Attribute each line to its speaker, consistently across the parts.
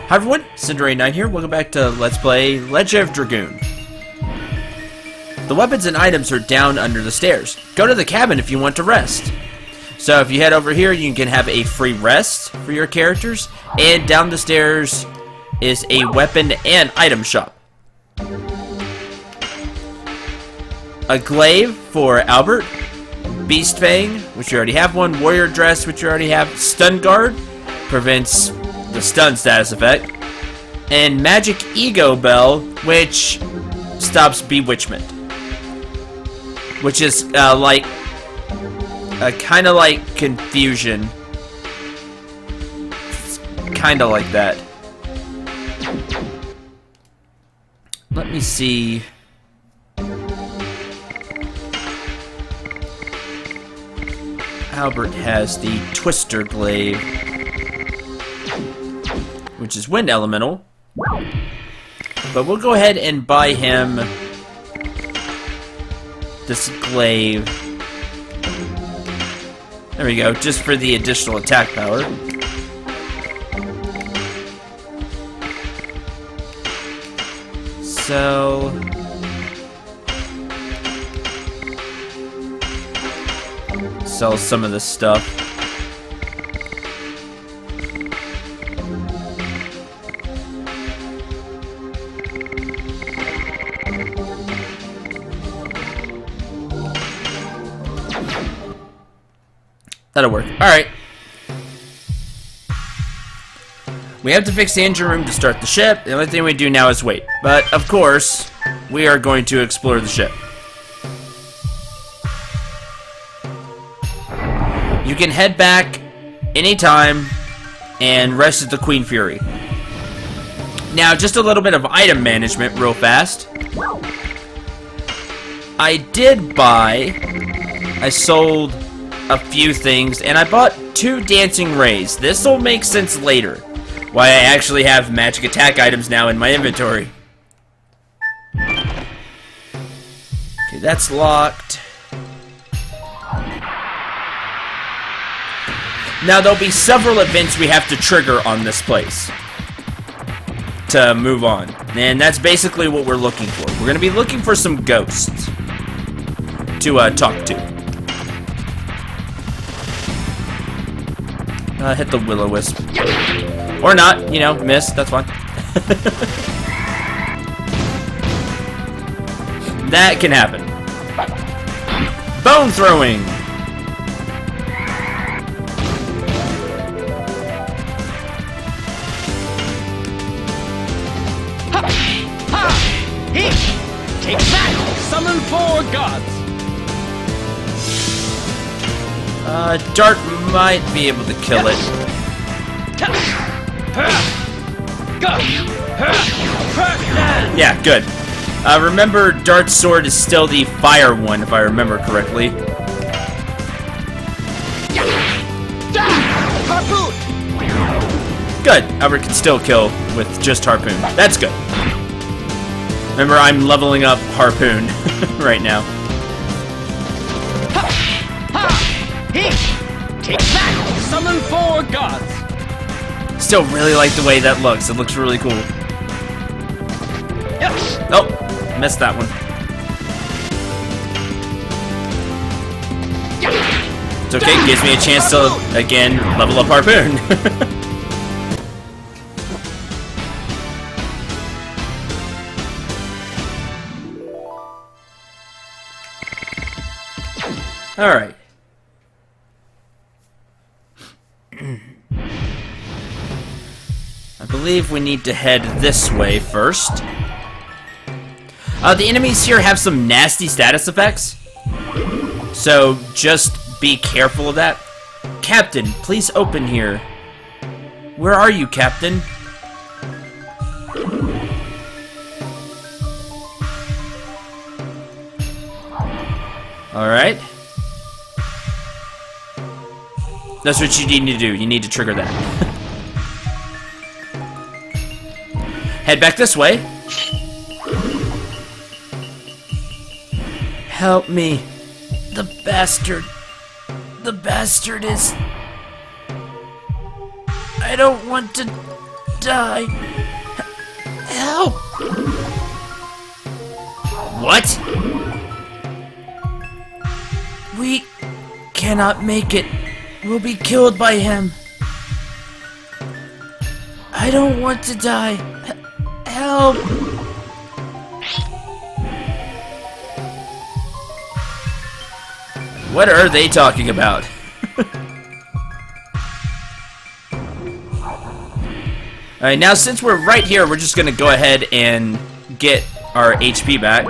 Speaker 1: Hi everyone, Cendril here. Welcome back to Let's Play Legend of Dragoon. The weapons and items are down under the stairs. Go to the cabin if you want to rest. So if you head over here, you can have a free rest for your characters. And down the stairs is a weapon and item shop. A glaive for Albert. Beast Fang, which you already have one. Warrior Dress, which you already have. Stun Guard, prevents the stun status effect, and Magic Ego Bell, which stops bewitchment, which is like kind of like confusion, kind of like that. Let me see. Albert has the Twister Glaive, which is Wind Elemental. But we'll go ahead and buy him this glaive. There we go, just for the additional attack power. So sell some of this stuff. That'll work. Alright. We have to fix the engine room to start the ship. The only thing we do now is wait. But, of course, we are going to explore the ship. You can head back anytime and rest at the Queen Fury. Now, just a little bit of item management real fast. I sold a few things, and I bought 2 dancing rays. This will make sense later, why I actually have magic attack items now in my inventory. Okay, that's locked. Now there'll be several events we have to trigger on this place to move on, and that's basically what we're looking for. We're gonna be looking for some ghosts to talk to. Hit the Will-O-Wisp. Or not, you know, miss, that's fine. That can happen. Bone throwing!
Speaker 2: Take that! Summon 4 gods!
Speaker 1: Dart might be able to kill it. Yeah, good. Remember, Dart's sword is still the fire one, if I remember correctly.
Speaker 2: Harpoon!
Speaker 1: Good. Albert can still kill with just Harpoon. That's good. Remember, I'm leveling up Harpoon right now.
Speaker 2: Take that! Summon 4 gods!
Speaker 1: Still really like the way that looks. It looks really cool. Oh, missed that one. It's okay, it gives me a chance to, again, level up Harpoon. Alright. I believe we need to head this way first. The enemies here have some nasty status effects, so just be careful of that. Captain, please open here. Where are you, Captain? Alright. That's what you need to do. You need to trigger that. Head back this way. Help me. The bastard. The bastard is... I don't want to die. Help! What? We cannot make it. We'll be killed by him. I don't want to die. Help! What are they talking about? Alright, now since we're right here, we're just gonna go ahead and get our HP back.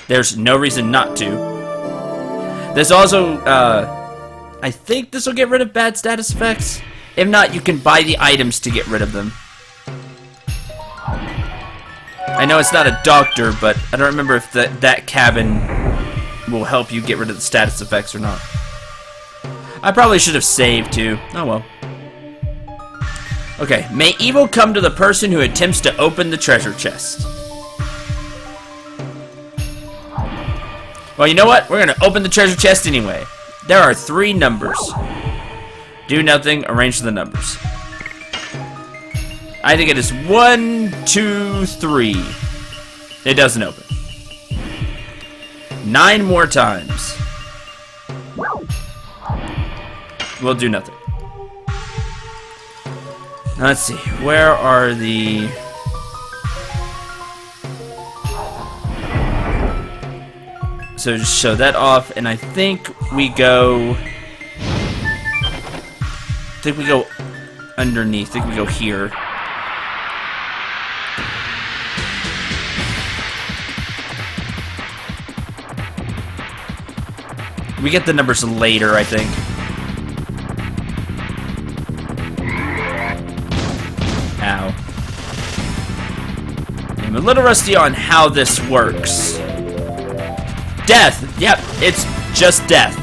Speaker 1: There's no reason not to. This also, I think this will get rid of bad status effects. If not, you can buy the items to get rid of them. I know it's not a doctor, but I don't remember if that cabin will help you get rid of the status effects or not. I probably should have saved too. Oh well. Okay, may evil come to the person who attempts to open the treasure chest. Well, you know what? We're gonna open the treasure chest anyway. There are 3 numbers. Do nothing, arrange the numbers. I think it is 1, 2, 3. It doesn't open. 9 more times. We'll do nothing. Now, let's see. Where are the... So just show that off, and I think we go... underneath. I think we go here. We get the numbers later, I think. Ow. I'm a little rusty on how this works. Death! Yep, it's just death.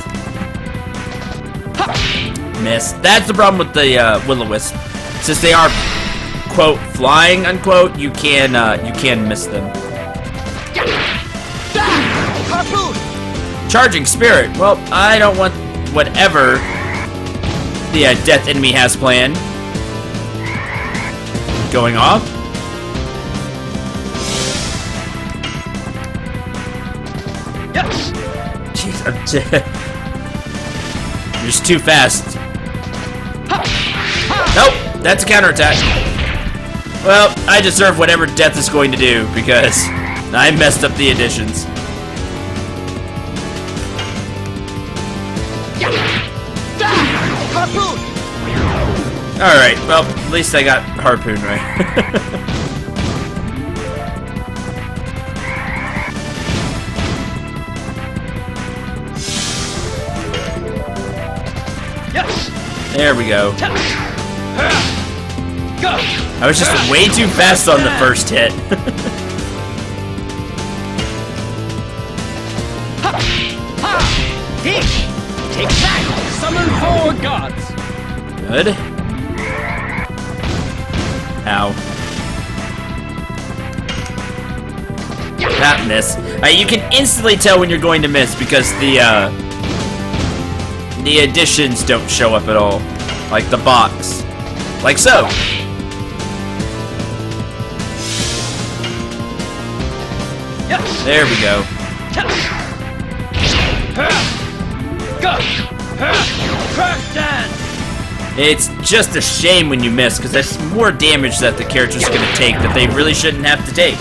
Speaker 1: Miss. That's the problem with the will-o-wisp. Since they are, quote, flying, unquote, you can miss them.
Speaker 2: Harpoon!
Speaker 1: Charging spirit. Well, I don't want whatever the death enemy has planned going off.
Speaker 2: Yes.
Speaker 1: Jeez, I'm You're just too fast. Nope, that's a counterattack. Well, I deserve whatever death is going to do because I messed up the additions.
Speaker 2: Harpoon!
Speaker 1: Alright, well, at least I got harpoon right.
Speaker 2: Yes!
Speaker 1: There we go.
Speaker 2: Go!
Speaker 1: I was just way too fast on the first hit.
Speaker 2: Take that! Summon 4 gods!
Speaker 1: Good. Ow. That miss. You can instantly tell when you're going to miss because the additions don't show up at all. Like the box. Like so.
Speaker 2: Yes!
Speaker 1: There we go.
Speaker 2: Go! Crash dance!
Speaker 1: It's just a shame when you miss, because that's more damage that the character's going to take that they really shouldn't have to take.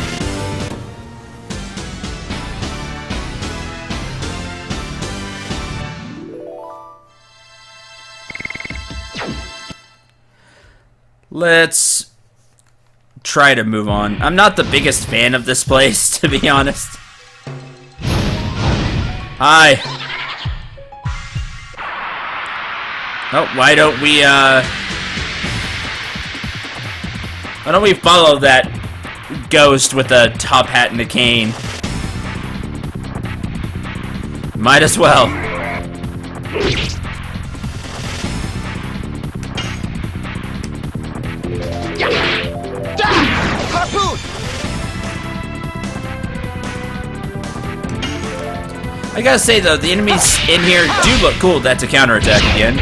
Speaker 1: Let's try to move on. I'm not the biggest fan of this place, to be honest. Hi. Oh, why don't we follow that ghost with a top hat and a cane? Might as well.
Speaker 2: Harpoon!
Speaker 1: I gotta say though, the enemies in here do look cool. That's a counterattack again.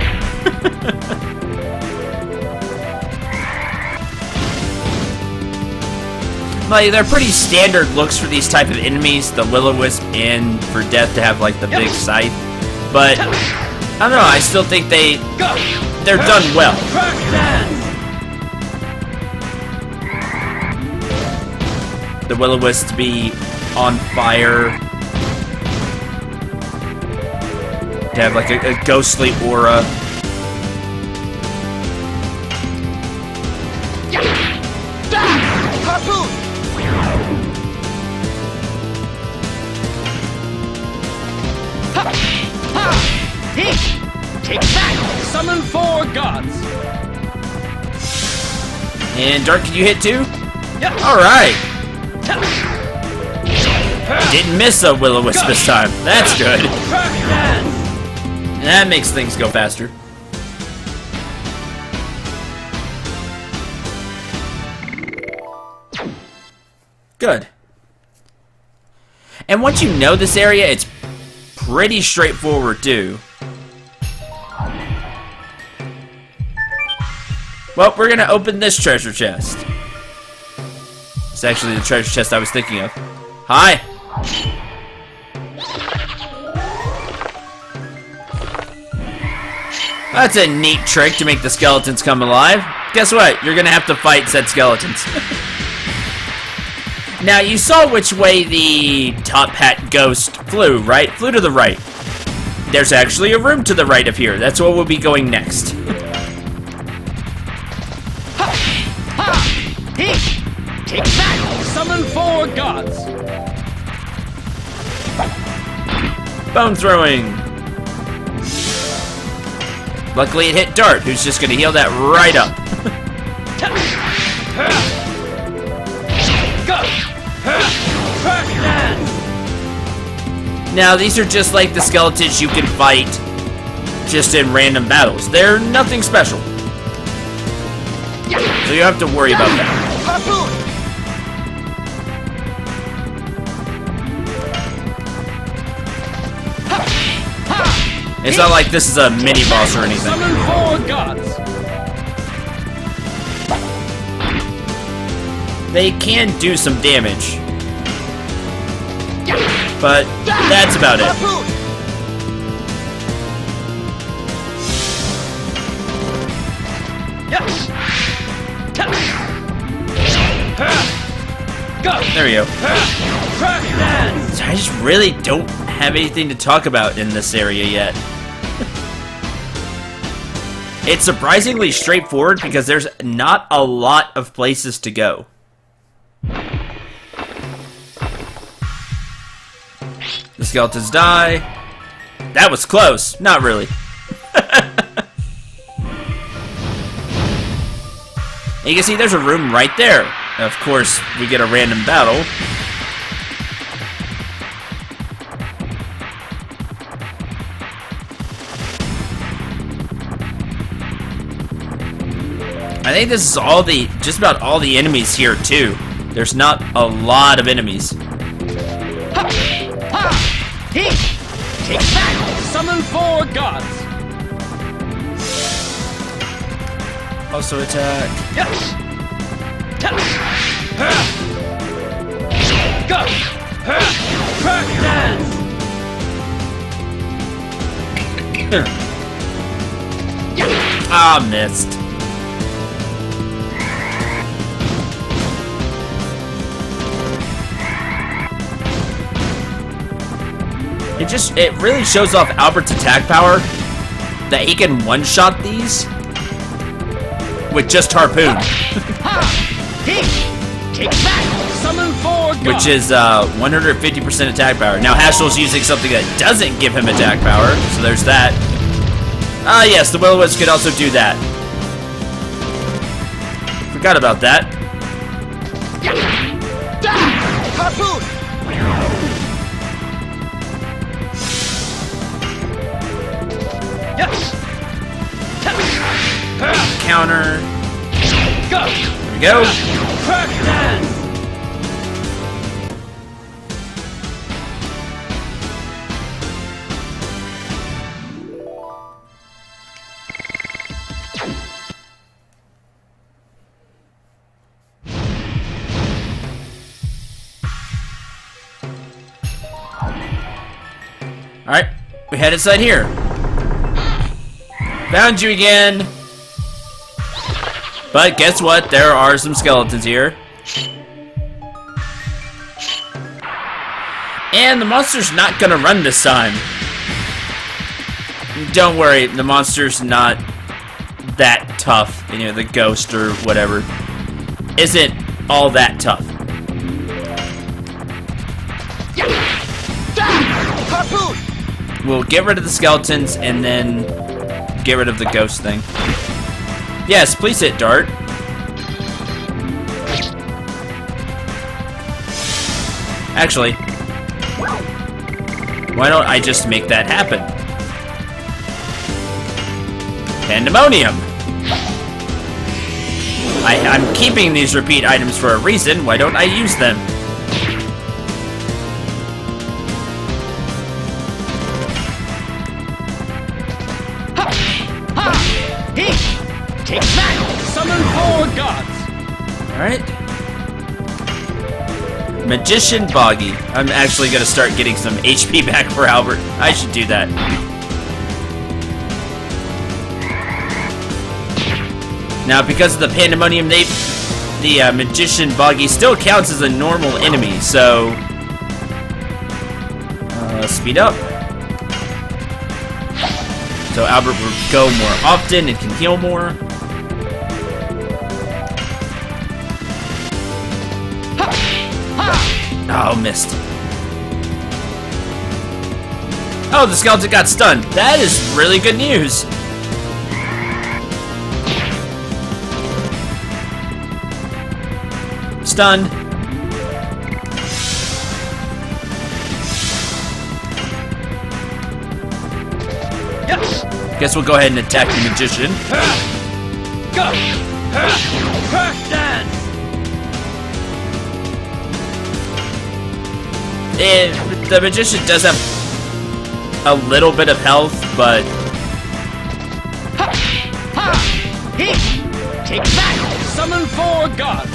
Speaker 1: Like, they're pretty standard looks for these type of enemies, the Will-O-Wisp and for Death to have, like, the big scythe. But, I don't know, I still think they're done well. The Will-O-Wisp to be on fire. To have, like, a ghostly aura.
Speaker 2: Harpoon! Take that! Summon 4 gods!
Speaker 1: And Dark, can you hit too?
Speaker 2: Yep.
Speaker 1: Alright! Didn't miss a Will-O-Wisp this time. That's good. That makes things go faster. Good. And once you know this area, it's pretty straightforward too. Well, we're gonna open this treasure chest. It's actually the treasure chest I was thinking of. Hi! That's a neat trick to make the skeletons come alive. Guess what? You're gonna have to fight said skeletons. Now, you saw which way the top hat ghost flew, right? Flew to the right. There's actually a room to the right of here. That's where we'll be going next.
Speaker 2: Take that! Summon 4 gods!
Speaker 1: Bone throwing. Luckily it hit Dart, who's just gonna heal that right up. Now these are just like the skeletons you can fight just in random battles. They're nothing special. So you have to worry about that. It's not like this is a mini boss or anything.
Speaker 2: Summon 4 gods.
Speaker 1: They can do some damage, but that's about it. There we go. So I just really don't have anything to talk about in this area yet. It's surprisingly straightforward because there's not a lot of places to go. The skeletons die. That was close. Not really. And you can see there's a room right there. Of course, we get a random battle. I think this is just about all the enemies here too. There's not a lot of enemies.
Speaker 2: Take that! Summon 4 gods!
Speaker 1: Also attack.
Speaker 2: Go!
Speaker 1: Ah, missed. It really shows off Albert's attack power that he can one-shot these with just Harpoon.
Speaker 2: Take that! Summon 4 gods!
Speaker 1: Which is 150% attack power. Now Hashel's using something that doesn't give him attack power, so there's that. Ah, yes, the Will-O-Wisp could also do that. Forgot about that.
Speaker 2: Harpoon!
Speaker 1: Counter.
Speaker 2: Go!
Speaker 1: There we go. Alright, we head inside here. Found you again. But guess what? There are some skeletons here. And the monster's not gonna run this time. Don't worry, the monster's not that tough. You know, the ghost or whatever isn't all that tough. We'll get rid of the skeletons and then get rid of the ghost thing. Yes, please hit dart. Actually, why don't I just make that happen? Pandemonium! I'm keeping these repeat items for a reason. Why don't I use them?
Speaker 2: Take that! Summon 4 gods!
Speaker 1: Alright. Magician Boggy. I'm actually gonna start getting some HP back for Albert. I should do that. Now, because of the Pandemonium, the Magician Boggy still counts as a normal enemy, so... speed up. So Albert will go more often and can heal more. Oh, missed. Oh, the skeleton got stunned. That is really good news. Stunned.
Speaker 2: Yes!
Speaker 1: Guess we'll go ahead and attack the magician.
Speaker 2: Go! Dance!
Speaker 1: The magician does have a little bit of health, but...
Speaker 2: Take that! Summon 4 gods!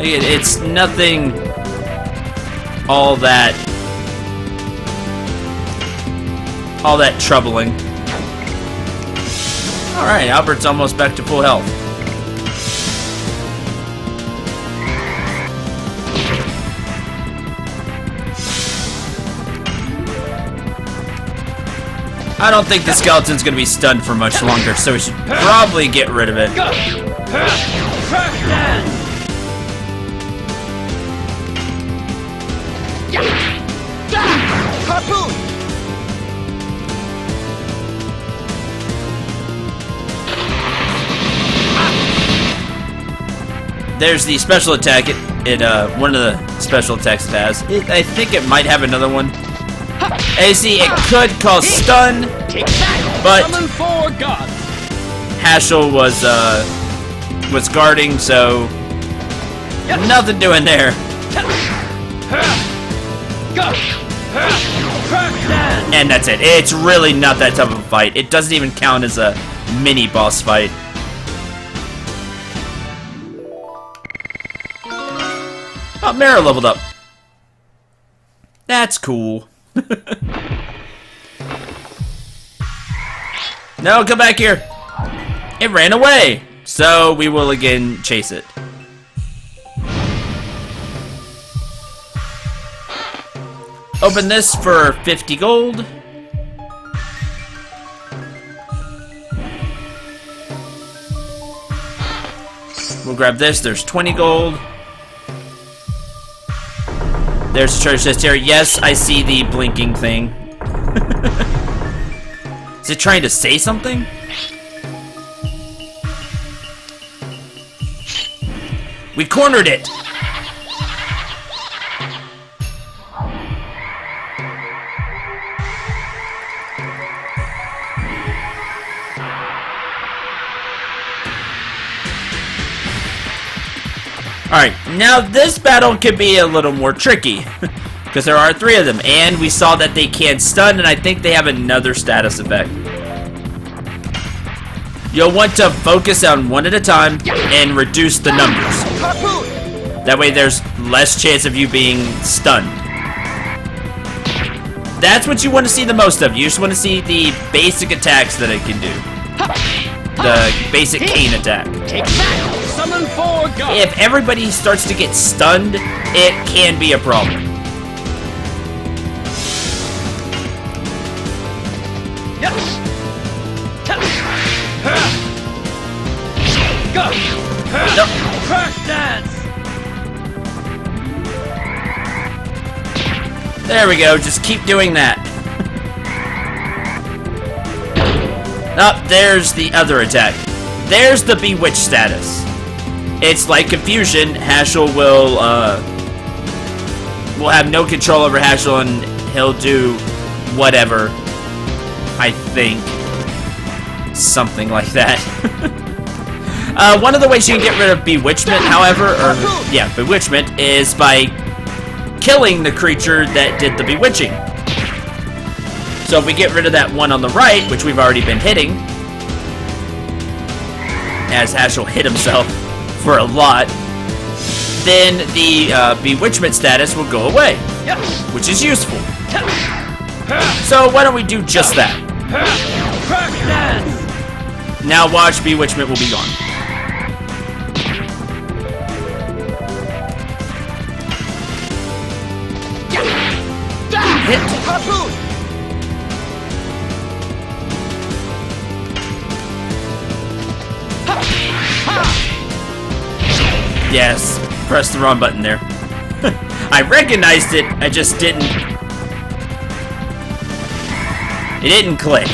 Speaker 1: It's nothing all that troubling. Alright, Albert's almost back to full health. I don't think the skeleton's gonna be stunned for much longer, so we should probably get rid of it.
Speaker 2: Harpoon!
Speaker 1: There's the special attack. One of the special attacks it has. I think it might have another one. As you see, it could cause stun, but
Speaker 2: Summon 4 gods!
Speaker 1: Haschel was guarding, so nothing doing there. And that's it. It's really not that tough of a fight. It doesn't even count as a mini boss fight. Oh, Mara leveled up. That's cool. No, come back here. It ran away. So we will again chase it. Open this for 50 gold. We'll grab this. There's 20 gold. There's a treasure chest here. Yes, I see the blinking thing. Is it trying to say something? We cornered it! Alright, now this battle could be a little more tricky. Because there are 3 of them, and we saw that they can stun, and I think they have another status effect. You'll want to focus on one at a time and reduce the numbers. That way there's less chance of you being stunned. That's what you want to see the most of. You just want to see the basic attacks that it can do. The basic cane attack.
Speaker 2: Take that! Summon 4 gods!
Speaker 1: If everybody starts to get stunned, it can be a problem.
Speaker 2: Yes! Go!
Speaker 1: No.
Speaker 2: Crash dance!
Speaker 1: There we go, just keep doing that. Oh, there's the other attack. There's the Bewitch status. It's like Confusion. Hashel will have no control over Hashel, and he'll do whatever. I think. Something like that. One of the ways you can get rid of Bewitchment, however, Bewitchment, is by killing the creature that did the bewitching. So if we get rid of that one on the right, which we've already been hitting, as Hashel hit himself for a lot, then the Bewitchment status will go away, which is useful. So why don't we do just that? Now watch, Bewitchment will be gone. Hit.
Speaker 2: Harpoon!
Speaker 1: Yes, pressed the wrong button there. I recognized it, I just didn't. It didn't click.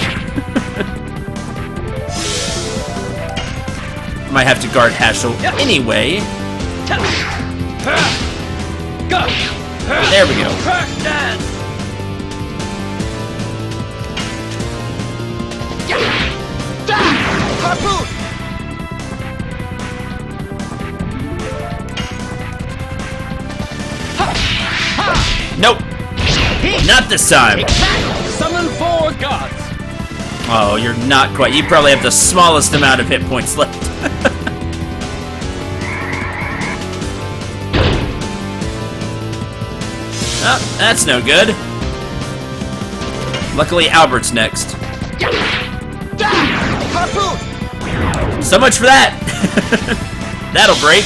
Speaker 1: Might have to guard Hashel anyway. There we go.
Speaker 2: Crash dance! Harpoon!
Speaker 1: Nope. Not this time.
Speaker 2: Summon 4 gods!
Speaker 1: Oh, you're not quite. You probably have the smallest amount of hit points left. Oh, that's no good. Luckily, Albert's next.
Speaker 2: Harpoon!
Speaker 1: So much for that. That'll break.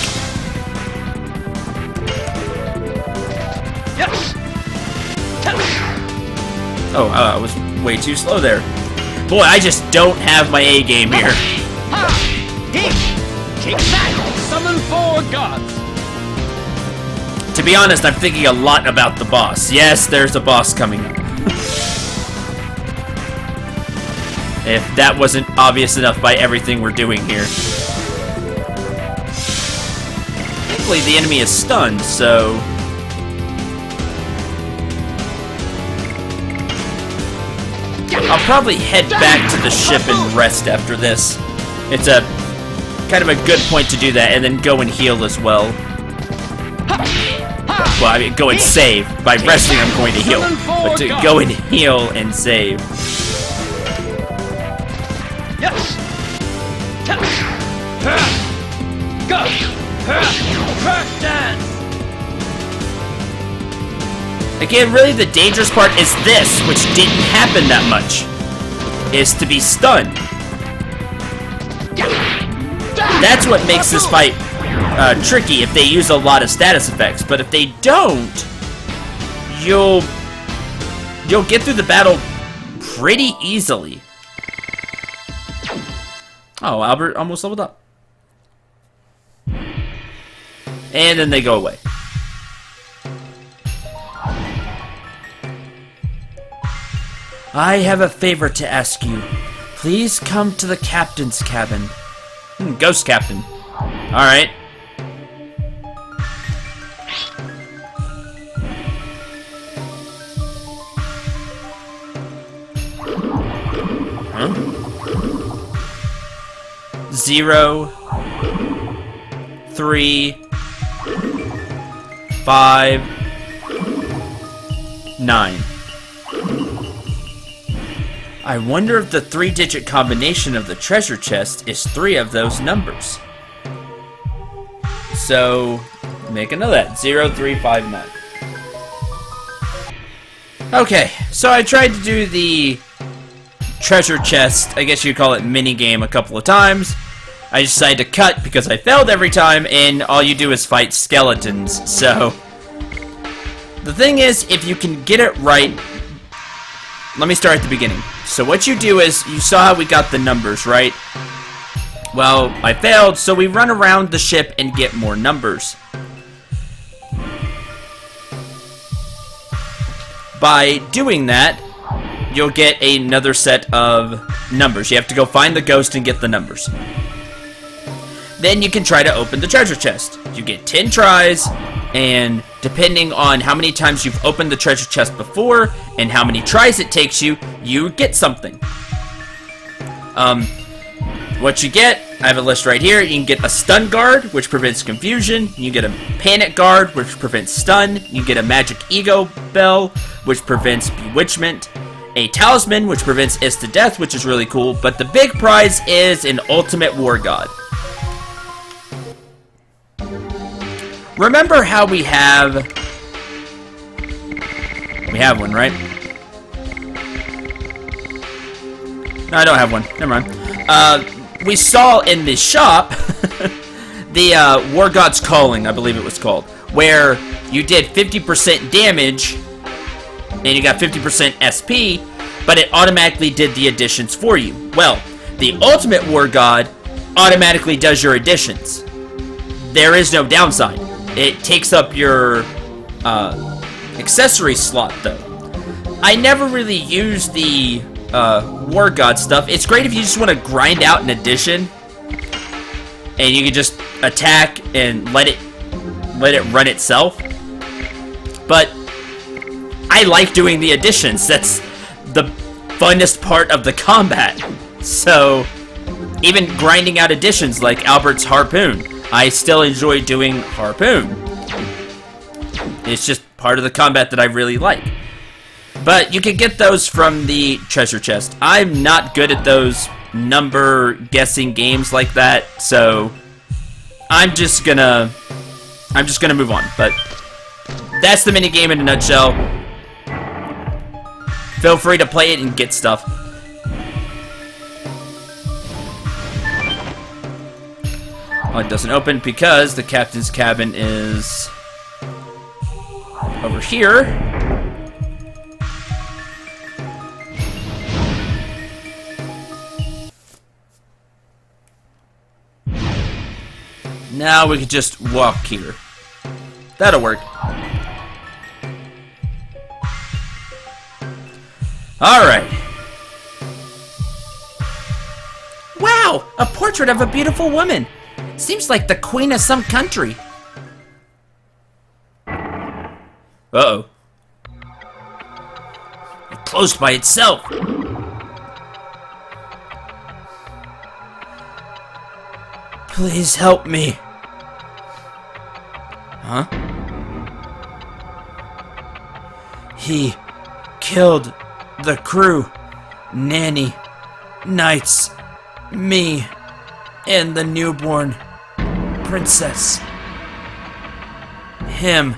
Speaker 2: Yes!
Speaker 1: Oh, I was way too slow there. Boy, I just don't have my A game here.
Speaker 2: Take that! Summon 4 gods!
Speaker 1: To be honest, I'm thinking a lot about the boss. Yes, there's a boss coming up. If that wasn't obvious enough by everything we're doing here. Thankfully, the enemy is stunned, so... I'll probably head back to the ship and rest after this. It's a kind of a good point to do that, and then go and heal as well. Well, I mean, go and save. By resting, I'm going to heal. But to go and heal and save.
Speaker 2: Yes! Go! Crash dance!
Speaker 1: Again, really the dangerous part is this, which didn't happen that much, is to be stunned. That's what makes this fight tricky if they use a lot of status effects, but if they don't, you'll get through the battle pretty easily. Oh, Albert almost leveled up. And then they go away. I have a favor to ask you. Please come to the captain's cabin. Ghost captain. Alright. Huh? 0, 3, 5, 9. I wonder if the 3-digit combination of the treasure chest is 3 of those numbers. So, make a note of that. 0, 3, 5, 9. Okay, so I tried to do the treasure chest, I guess you'd call it mini game, a couple of times. I decided to cut because I failed every time, and all you do is fight skeletons. So the thing is, if you can get it right, let me start at the beginning. So what you do is, you saw how we got the numbers, right? Well, I failed, so we run around the ship and get more numbers. By doing that, you'll get another set of numbers. You have to go find the ghost and get the numbers. Then you can try to open the treasure chest. You get 10 tries, and depending on how many times you've opened the treasure chest before and how many tries it takes you, you get something. What you get, I have a list right here. You can get a stun guard, which prevents confusion. You get a panic guard, which prevents stun. You get a magic ego bell, which prevents bewitchment. A talisman, which prevents insta-death, which is really cool. But the big prize is an ultimate war god. Remember how we have one, right? No, I don't have one. Never mind. We saw in the shop the War God's Calling, I believe it was called, where you did 50% damage and you got 50% SP, but it automatically did the additions for you. Well, the Ultimate War God automatically does your additions. There is no downside. It takes up your accessory slot, though. I never really used the War God stuff. It's great if you just want to grind out an addition, and you can just attack and let it run itself. But I like doing the additions. That's the funnest part of the combat. So even grinding out additions like Albert's Harpoon, I still enjoy doing Harpoon. It's just part of the combat that I really like. But you can get those from the treasure chest. I'm not good at those number guessing games like that, so I'm just gonna move on. But that's the mini game in a nutshell. Feel free to play it and get stuff. Oh, it doesn't open because the captain's cabin is over here. Now we can just walk here. That'll work. Alright. Wow! A portrait of a beautiful woman! Seems like the queen of some country. Uh-oh. It closed by itself. Please help me. Huh? He killed the crew, Nanny, Knights, me, and the newborn princess. Him,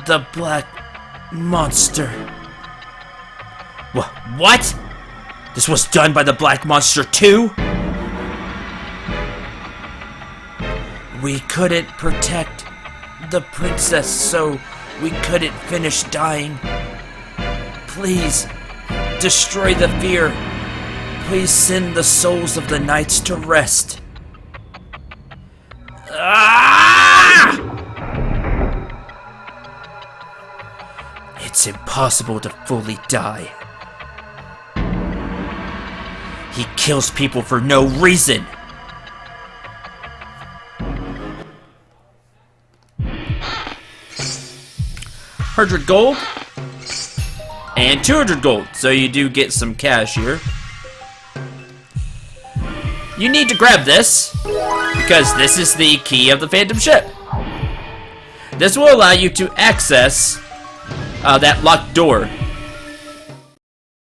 Speaker 1: the black monster. What? This was done by the black monster too? We couldn't protect the princess, so we couldn't finish dying. Please, destroy the fear. Please send the souls of the knights to rest. Ah! It's impossible to fully die. He kills people for no reason. $100 gold and 200 gold, so you do get some cash here. You need to grab this because this is the key of the Phantom ship. This will allow you to access that locked door.